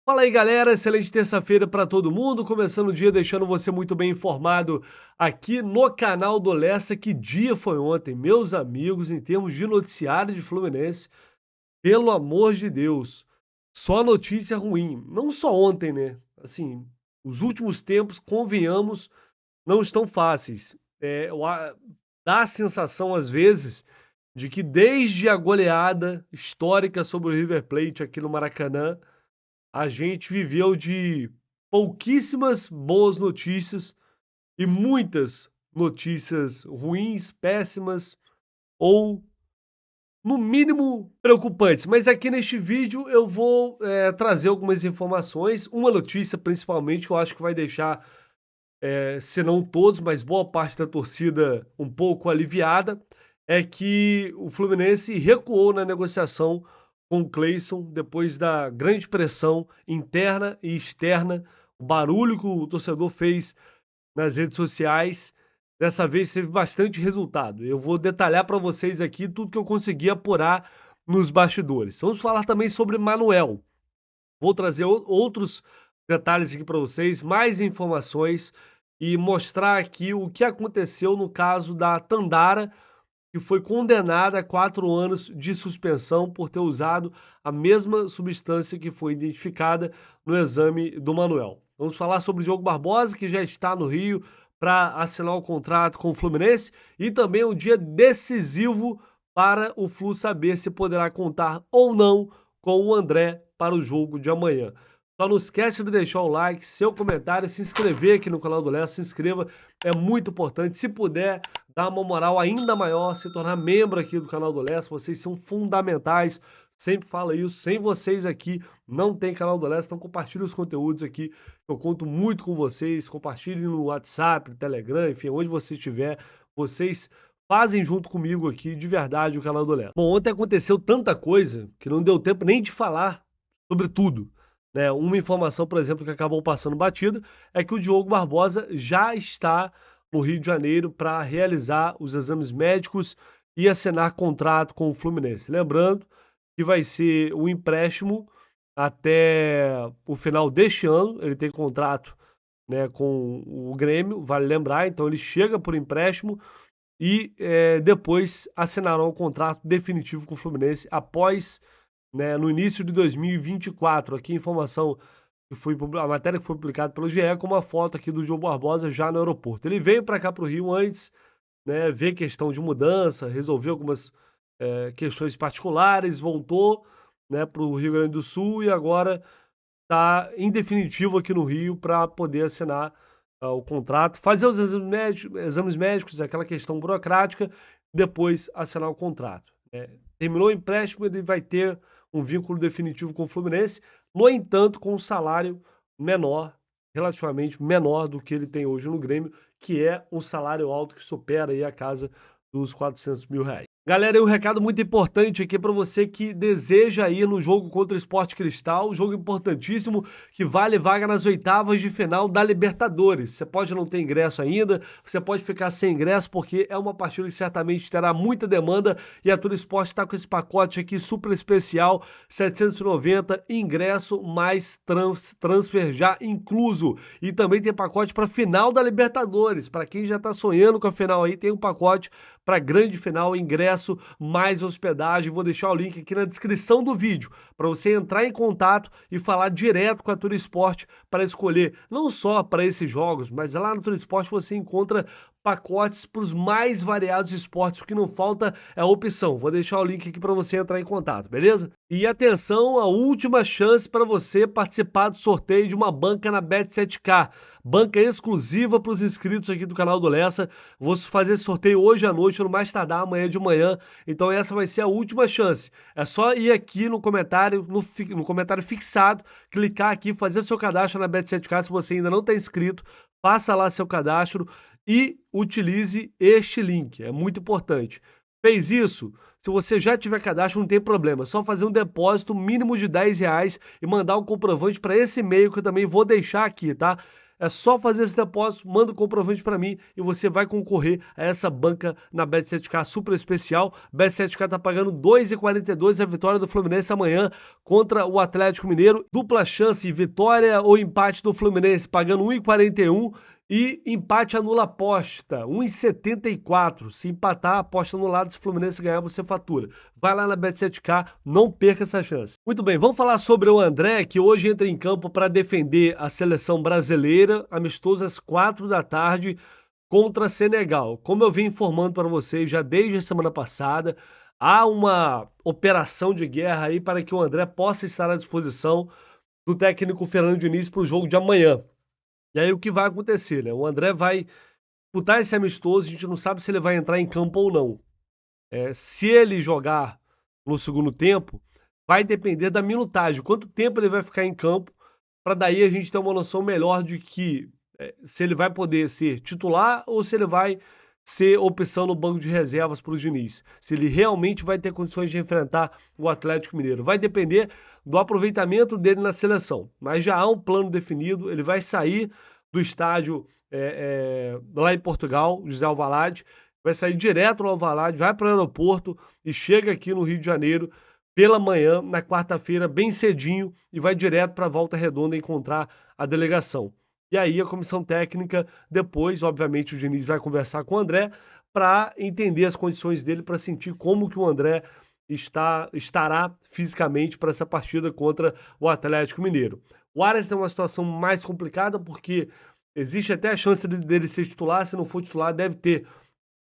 Fala aí, galera, excelente terça-feira para todo mundo, começando o dia deixando você muito bem informado aqui no canal do Lessa. Que dia foi ontem, meus amigos, em termos de noticiário de Fluminense, pelo amor de Deus, só notícia ruim, não só ontem, né? Assim, os últimos tempos, convenhamos, não estão fáceis. Dá a sensação, às vezes, de que desde a goleada histórica sobre o River Plate aqui no Maracanã, a gente viveu de pouquíssimas boas notícias e muitas notícias ruins, péssimas ou, no mínimo, preocupantes. Mas aqui neste vídeo eu vou trazer algumas informações, uma notícia principalmente que eu acho que vai deixar, se não todos, mas boa parte da torcida um pouco aliviada, é que o Fluminense recuou na negociação com o Cleison depois da grande pressão interna e externa, o barulho que o torcedor fez nas redes sociais. Dessa vez teve bastante resultado. Eu vou detalhar para vocês aqui tudo que eu consegui apurar nos bastidores. Vamos falar também sobre Manuel. Vou trazer outros detalhes aqui para vocês, mais informações e mostrar aqui o que aconteceu no caso da Tandara, que foi condenada a 4 anos de suspensão por ter usado a mesma substância que foi identificada no exame do Manuel. Vamos falar sobre o Diogo Barbosa, que já está no Rio para assinar o contrato com o Fluminense, e também um dia decisivo para o Flu saber se poderá contar ou não com o André para o jogo de amanhã. Só não esquece de deixar o like, seu comentário, se inscrever aqui no canal do Lessa, se inscreva, é muito importante. Se puder, dar uma moral ainda maior, se tornar membro aqui do canal do Lessa, vocês são fundamentais, sempre falo isso, sem vocês aqui não tem canal do Lessa, então compartilhe os conteúdos aqui, eu conto muito com vocês, compartilhe no WhatsApp, no Telegram, enfim, onde você estiver, vocês fazem junto comigo aqui, de verdade, o canal do Lessa. Bom, ontem aconteceu tanta coisa que não deu tempo nem de falar sobre tudo. Uma informação, por exemplo, que acabou passando batida é que o Diogo Barbosa já está no Rio de Janeiro para realizar os exames médicos e assinar contrato com o Fluminense. Lembrando que vai ser um empréstimo até o final deste ano. Ele tem contrato, com o Grêmio, vale lembrar. Então ele chega por empréstimo e depois assinará um contrato definitivo com o Fluminense após, no início de 2024. Aqui a informação a matéria que foi publicada pelo GE com uma foto aqui do Diogo Barbosa já no aeroporto. Ele veio para cá para o Rio antes, ver questão de mudança, resolver algumas questões particulares, voltou, para o Rio Grande do Sul e agora está em definitivo aqui no Rio para poder assinar o contrato, fazer os exames médicos, aquela questão burocrática, depois assinar o contrato. Terminou o empréstimo, ele vai ter um vínculo definitivo com o Fluminense, no entanto, com um salário menor, relativamente menor do que ele tem hoje no Grêmio, que é um salário alto que supera aí a casa dos 400 mil reais. Galera, um recado muito importante aqui para você que deseja ir no jogo contra o Sport Cristal, um jogo importantíssimo que vale vaga nas oitavas de final da Libertadores. Você pode não ter ingresso ainda, você pode ficar sem ingresso porque é uma partida que certamente terá muita demanda e a Tour Esporte está com esse pacote aqui super especial, 790, ingresso mais transfer já incluso. E também tem pacote para final da Libertadores. Para quem já está sonhando com a final aí, tem um pacote para grande final, ingresso mais hospedagem. Vou deixar o link aqui na descrição do vídeo para você entrar em contato e falar direto com a Tour Esporte para escolher não só para esses jogos, mas lá no Tour Esporte você encontra pacotes para os mais variados esportes. O que não falta é a opção. Vou deixar o link aqui para você entrar em contato, beleza? E atenção, a última chance para você participar do sorteio de uma banca na Bet7k. Banca exclusiva para os inscritos aqui do canal do Lessa. Vou fazer esse sorteio hoje à noite, no mais tardar amanhã de manhã. Então essa vai ser a última chance. É só ir aqui no comentário, no comentário fixado, clicar aqui, fazer seu cadastro na Bet7k se você ainda não está inscrito. Faça lá seu cadastro e utilize este link, é muito importante. Fez isso? Se você já tiver cadastro, não tem problema. É só fazer um depósito mínimo de R$10 e mandar um comprovante para esse e-mail que eu também vou deixar aqui, tá? É só fazer esse depósito, manda o comprovante para mim e você vai concorrer a essa banca na Bet7k super especial. Bet7k tá pagando R$ 2,42 a vitória do Fluminense amanhã contra o Atlético Mineiro. Dupla chance, vitória ou empate do Fluminense, pagando 1,41 e empate anula a aposta, 1,74. Se empatar, aposta anulada. Se o Fluminense ganhar, você fatura. Vai lá na Bet7k, não perca essa chance. Muito bem, vamos falar sobre o André, que hoje entra em campo para defender a seleção brasileira, amistoso às 4 da tarde contra Senegal. Como eu vim informando para vocês já desde a semana passada, há uma operação de guerra aí para que o André possa estar à disposição do técnico Fernando Diniz para o jogo de amanhã. E aí o que vai acontecer, né? O André vai disputar esse amistoso, a gente não sabe se ele vai entrar em campo ou não. Se ele jogar no segundo tempo, vai depender da minutagem, quanto tempo ele vai ficar em campo, para daí a gente ter uma noção melhor de que se ele vai poder ser titular ou se ele vai ser opção no banco de reservas para o Diniz. Se ele realmente vai ter condições de enfrentar o Atlético Mineiro. Vai depender do aproveitamento dele na seleção. Mas já há um plano definido, ele vai sair do estádio lá em Portugal, José Alvalade, vai sair direto no Alvalade, vai para o aeroporto e chega aqui no Rio de Janeiro pela manhã, na quarta-feira, bem cedinho, e vai direto para a Volta Redonda encontrar a delegação. E aí a comissão técnica, depois, obviamente, o Diniz vai conversar com o André para entender as condições dele, para sentir como que o André estará fisicamente para essa partida contra o Atlético Mineiro. O Arias tem uma situação mais complicada porque existe até a chance dele ser titular, se não for titular deve ter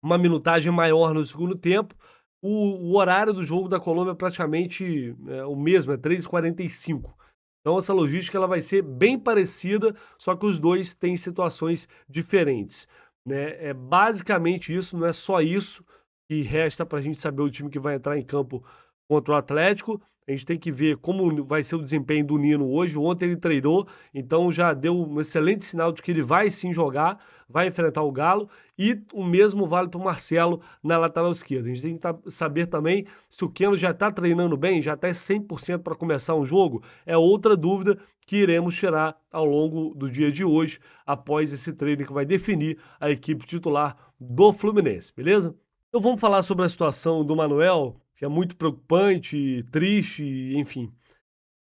uma minutagem maior no segundo tempo. O horário do jogo da Colômbia é praticamente o mesmo, é 3h45. Então essa logística ela vai ser bem parecida, só que os dois têm situações diferentes, né? É basicamente isso, não é só isso que resta para a gente saber o time que vai entrar em campo contra o Atlético. A gente tem que ver como vai ser o desempenho do Nino hoje. Ontem ele treinou, então já deu um excelente sinal de que ele vai sim jogar, vai enfrentar o Galo. E o mesmo vale para o Marcelo na lateral esquerda. A gente tem que saber também se o Keno já está treinando bem, já está 100% para começar um jogo. É outra dúvida que iremos tirar ao longo do dia de hoje, após esse treino que vai definir a equipe titular do Fluminense, beleza? Então vamos falar sobre a situação do Manuel, que é muito preocupante, triste, enfim.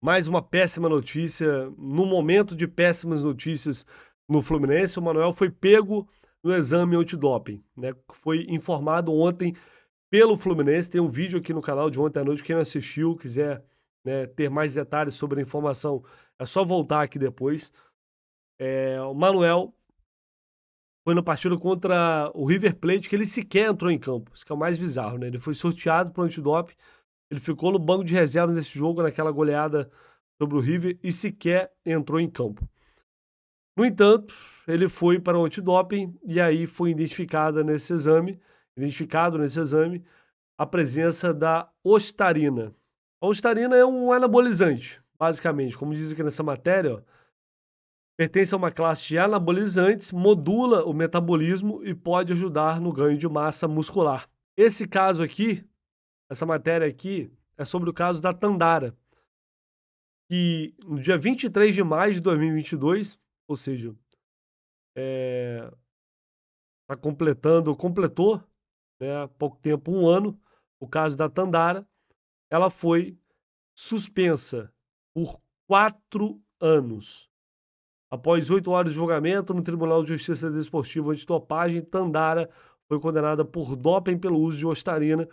Mais uma péssima notícia. No momento de péssimas notícias no Fluminense, o Manuel foi pego no exame antidoping, né? Foi informado ontem pelo Fluminense. Tem um vídeo aqui no canal de ontem à noite. Quem não assistiu, quiser, né, ter mais detalhes sobre a informação, é só voltar aqui depois. O Manuel foi na partida contra o River Plate que ele sequer entrou em campo. Isso que é o mais bizarro, né? Ele foi sorteado para o antidoping, ele ficou no banco de reservas nesse jogo, naquela goleada sobre o River, e sequer entrou em campo. No entanto, ele foi para o antidoping e aí foi identificado nesse exame a presença da ostarina. A ostarina é um anabolizante, basicamente, como diz aqui nessa matéria, ó. Pertence a uma classe de anabolizantes, modula o metabolismo e pode ajudar no ganho de massa muscular. Esse caso aqui, essa matéria aqui, é sobre o caso da Tandara, que no dia 23 de maio de 2022, ou seja, completou, né, há pouco tempo, 1 ano, o caso da Tandara, ela foi suspensa por 4 anos. Após 8 horas de julgamento no Tribunal de Justiça Desportiva Antidopagem, Tandara foi condenada por doping pelo uso de ostarina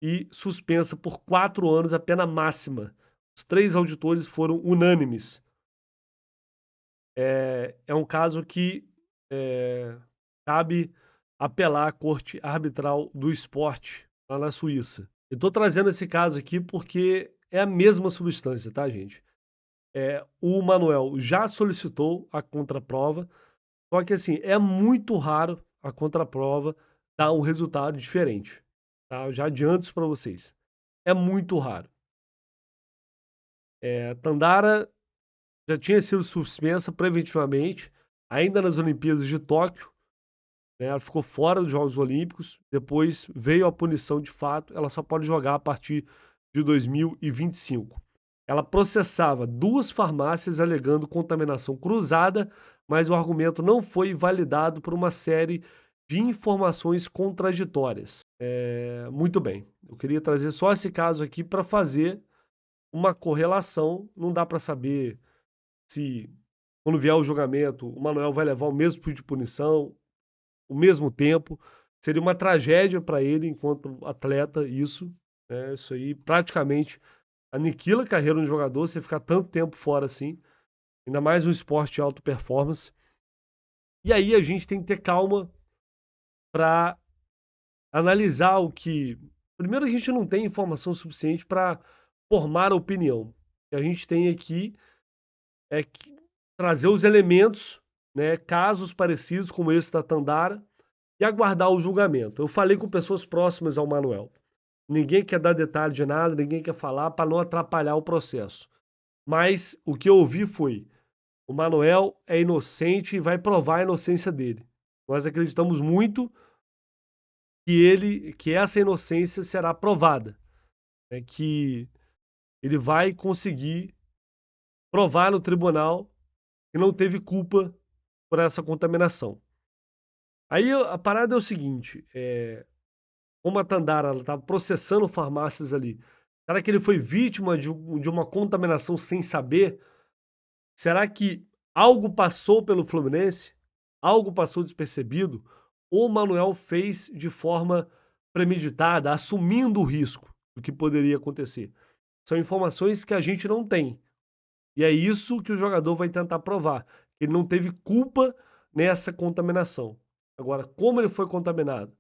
e suspensa por 4 anos a pena máxima. Os 3 auditores foram unânimes. É um caso que cabe apelar à Corte Arbitral do Esporte, lá na Suíça. Eu estou trazendo esse caso aqui porque é a mesma substância, tá, gente? O Manuel já solicitou a contraprova, só que assim, é muito raro a contraprova dar um resultado diferente. Tá? Eu já adianto isso para vocês. É muito raro. Tandara já tinha sido suspensa preventivamente, ainda nas Olimpíadas de Tóquio, né? Ela ficou fora dos Jogos Olímpicos, depois veio a punição de fato, ela só pode jogar a partir de 2025. ela processava 2 farmácias alegando contaminação cruzada, mas o argumento não foi validado por uma série de informações contraditórias. Muito bem, eu queria trazer só esse caso aqui para fazer uma correlação. Não dá para saber se, quando vier o julgamento, o Manuel vai levar o mesmo tipo de punição, o mesmo tempo. Seria uma tragédia para ele enquanto atleta, isso. Isso aí praticamente aniquila a carreira de um jogador, você ficar tanto tempo fora assim, ainda mais um esporte de alta performance. E aí a gente tem que ter calma para analisar o que. Primeiro, a gente não tem informação suficiente para formar a opinião. O que a gente tem aqui é trazer os elementos, né, casos parecidos como esse da Tandara, e aguardar o julgamento. Eu falei com pessoas próximas ao Manuel. Ninguém quer dar detalhe de nada, ninguém quer falar para não atrapalhar o processo. Mas o que eu ouvi foi: o Manuel é inocente e vai provar a inocência dele. Nós acreditamos muito que essa inocência será provada, né? Que ele vai conseguir provar no tribunal que não teve culpa por essa contaminação. Aí a parada é o seguinte: como a Tandara estava processando farmácias ali, será que ele foi vítima de uma contaminação sem saber? Será que algo passou pelo Fluminense? Algo passou despercebido? Ou o Manuel fez de forma premeditada, assumindo o risco do que poderia acontecer? São informações que a gente não tem. E é isso que o jogador vai tentar provar. Ele não teve culpa nessa contaminação. Agora, como ele foi contaminado?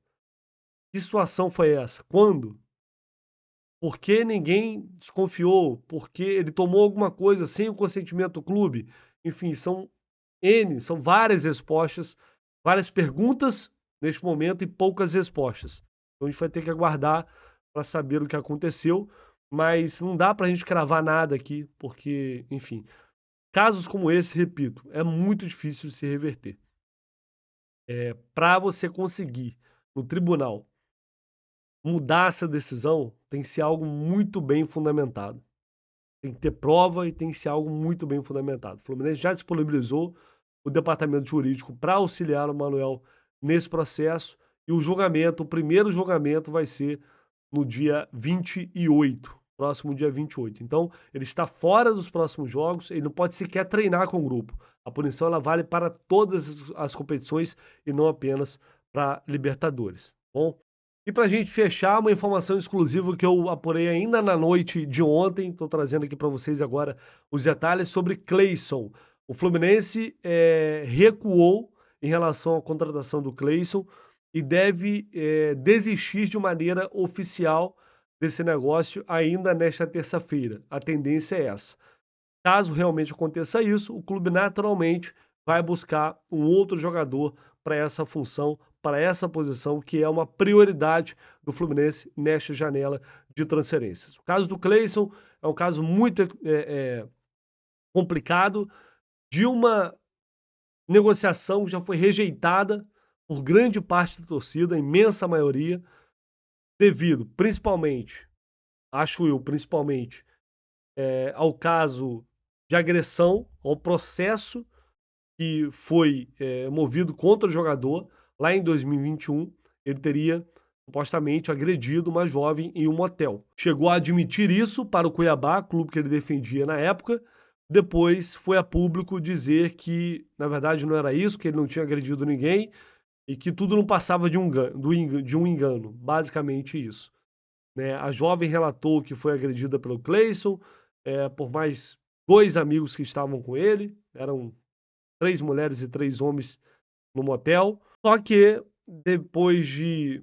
Que situação foi essa? Quando? Por que ninguém desconfiou? Por que ele tomou alguma coisa sem o consentimento do clube? Enfim, são várias respostas, várias perguntas neste momento e poucas respostas. Então a gente vai ter que aguardar para saber o que aconteceu, mas não dá para a gente cravar nada aqui, porque, enfim, casos como esse, repito, é muito difícil de se reverter. Para você conseguir no tribunal mudar essa decisão, tem que ser algo muito bem fundamentado. Tem que ter prova e tem que ser algo muito bem fundamentado. O Fluminense já disponibilizou o departamento jurídico para auxiliar o Manuel nesse processo, e o primeiro julgamento vai ser no dia 28, próximo dia 28. Então, ele está fora dos próximos jogos, ele não pode sequer treinar com o grupo. A punição ela vale para todas as competições e não apenas para Libertadores. Bom, e para a gente fechar, uma informação exclusiva que eu apurei ainda na noite de ontem, estou trazendo aqui para vocês agora os detalhes sobre Cleison. O Fluminense recuou em relação à contratação do Cleison e deve desistir de maneira oficial desse negócio ainda nesta terça-feira. A tendência é essa. Caso realmente aconteça isso, o clube naturalmente vai buscar um outro jogador para essa função, para essa posição, que é uma prioridade do Fluminense nesta janela de transferências. O caso do Cleison é um caso muito complicado, de uma negociação que já foi rejeitada por grande parte da torcida, a imensa maioria, devido principalmente, acho eu, principalmente, ao caso de agressão, ao processo que foi movido contra o jogador lá em 2021. Ele teria supostamente agredido uma jovem em um motel. Chegou a admitir isso para o Cuiabá, clube que ele defendia na época. Depois foi a público dizer que, na verdade, não era isso, que ele não tinha agredido ninguém e que tudo não passava de um engano. Basicamente isso. Né? A jovem relatou que foi agredida pelo Cleison, por mais 2 amigos que estavam com ele. Eram 3 mulheres e 3 homens no motel. Só que depois de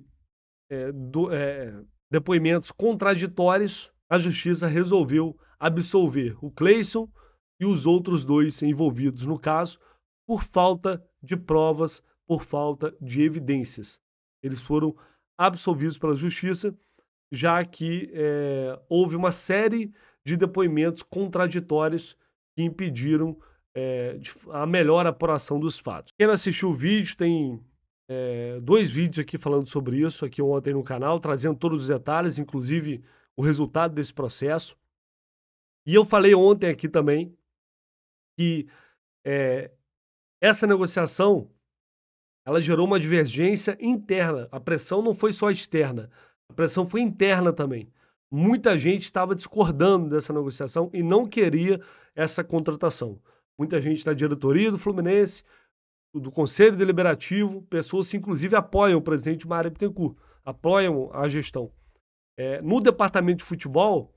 depoimentos contraditórios, a justiça resolveu absolver o Cleison e os outros 2 envolvidos no caso por falta de provas, por falta de evidências. Eles foram absolvidos pela justiça, já que houve uma série de depoimentos contraditórios que impediram a melhor apuração dos fatos. Quem não assistiu o vídeo, tem 2 vídeos aqui falando sobre isso, aqui ontem no canal, trazendo todos os detalhes, inclusive o resultado desse processo. E eu falei ontem aqui também que essa negociação ela gerou uma divergência interna. A pressão não foi só externa, a pressão foi interna também. Muita gente estava discordando dessa negociação e não queria essa contratação. Muita gente da diretoria do Fluminense, do Conselho Deliberativo, pessoas que inclusive apoiam o presidente Mário Bittencourt, apoiam a gestão. No departamento de futebol,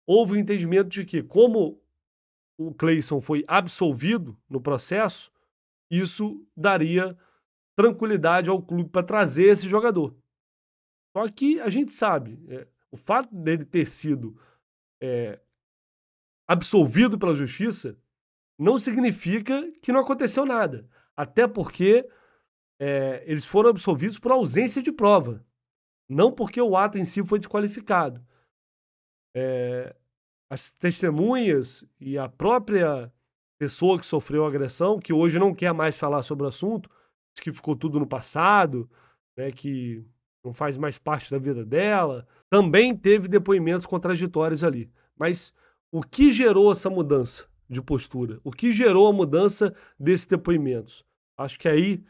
houve o entendimento de que, como o Cleison foi absolvido no processo, isso daria tranquilidade ao clube para trazer esse jogador. Só que a gente sabe, o fato dele ter sido absolvido pela justiça não significa que não aconteceu nada. Até porque eles foram absolvidos por ausência de prova, não porque o ato em si foi desqualificado. As testemunhas e a própria pessoa que sofreu a agressão, que hoje não quer mais falar sobre o assunto, diz que ficou tudo no passado, né, que não faz mais parte da vida dela, também teve depoimentos contraditórios ali. Mas o que gerou essa mudança de postura? O que gerou a mudança desses depoimentos? Acho que aí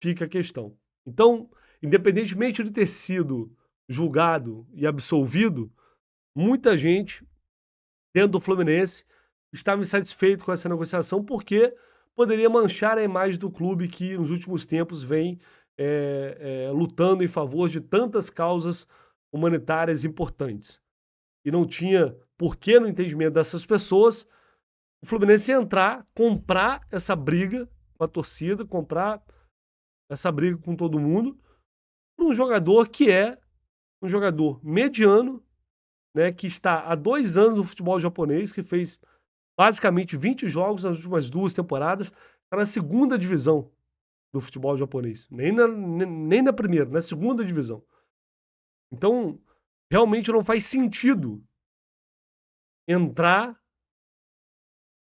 fica a questão. Então, independentemente de ter sido julgado e absolvido, muita gente dentro do Fluminense estava insatisfeito com essa negociação porque poderia manchar a imagem do clube que nos últimos tempos vem lutando em favor de tantas causas humanitárias importantes. E não tinha porquê, no entendimento dessas pessoas, o Fluminense entrar, comprar essa briga com a torcida, comprar essa briga com todo mundo, por um jogador que é um jogador mediano, né, que está há 2 anos no futebol japonês, que fez basicamente 20 jogos nas últimas 2 temporadas, está na segunda divisão do futebol japonês. Nem na primeira, na segunda divisão. Então, realmente não faz sentido entrar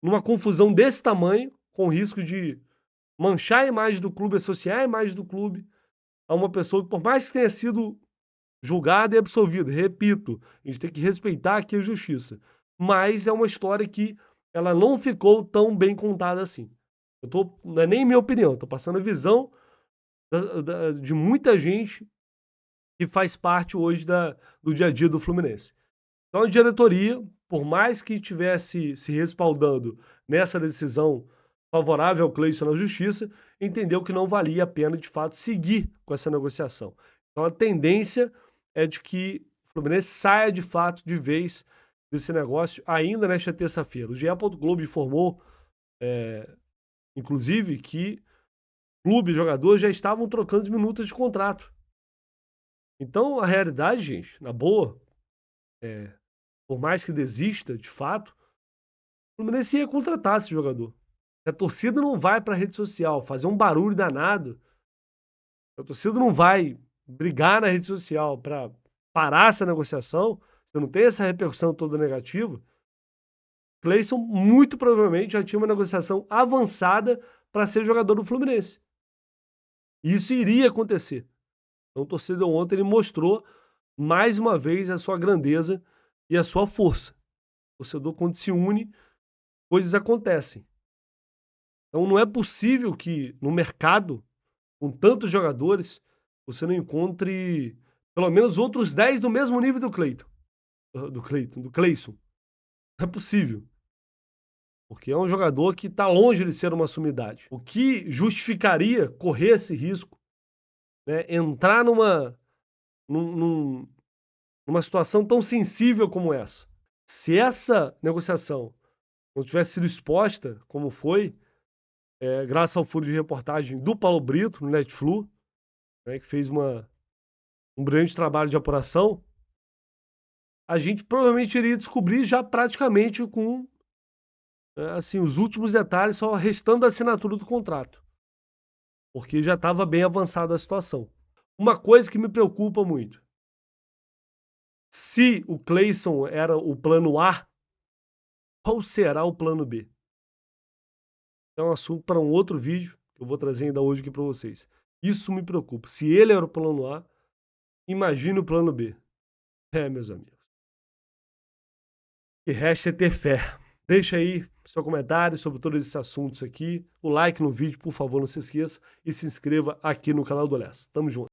numa confusão desse tamanho, com o risco de manchar a imagem do clube, associar a imagem do clube a uma pessoa que, por mais que tenha sido julgada e absolvida, repito, a gente tem que respeitar aqui a justiça. Mas é uma história que ela não ficou tão bem contada assim. Não é nem minha opinião, estou passando a visão de muita gente que faz parte hoje do dia a dia do Fluminense. Então a diretoria, por mais que estivesse se respaldando nessa decisão favorável ao Cleison na justiça, entendeu que não valia a pena de fato seguir com essa negociação. Então a tendência é de que o Fluminense saia de fato de vez desse negócio ainda nesta terça-feira. O GE. Globo informou, inclusive, que clube e jogador já estavam trocando de minutos de contrato. Então, a realidade, gente, na boa, por mais que desista, de fato, o Fluminense ia contratar esse jogador. A torcida não vai para a rede social fazer um barulho danado. A torcida não vai brigar na rede social para parar essa negociação. Você não tem essa repercussão toda negativa. Cleison muito provavelmente já tinha uma negociação avançada para ser jogador do Fluminense. Isso iria acontecer. Então o torcedor ontem ele mostrou mais uma vez a sua grandeza e a sua força. O torcedor, quando se une, coisas acontecem. Então não é possível que no mercado, com tantos jogadores, você não encontre pelo menos outros 10 do mesmo nível do Cleison. Não é possível. Porque é um jogador que está longe de ser uma sumidade. O que justificaria correr esse risco, né, entrar numa situação tão sensível como essa? Se essa negociação não tivesse sido exposta, como foi, graças ao furo de reportagem do Paulo Brito, no Netflu, né, que fez um brilhante trabalho de apuração, a gente provavelmente iria descobrir já praticamente com assim, os últimos detalhes, só restando a assinatura do contrato, porque já estava bem avançada a situação. Uma coisa que me preocupa muito, se o Cleison era o plano A, qual será o plano B? É um assunto para um outro vídeo que eu vou trazer ainda hoje aqui para vocês. Isso me preocupa. Se ele era o plano A, imagine o plano B. Meus amigos. que resta é ter fé. Deixa aí seu comentário sobre todos esses assuntos aqui, o like no vídeo, por favor, não se esqueça, e se inscreva aqui no canal do Lessa. Tamo junto.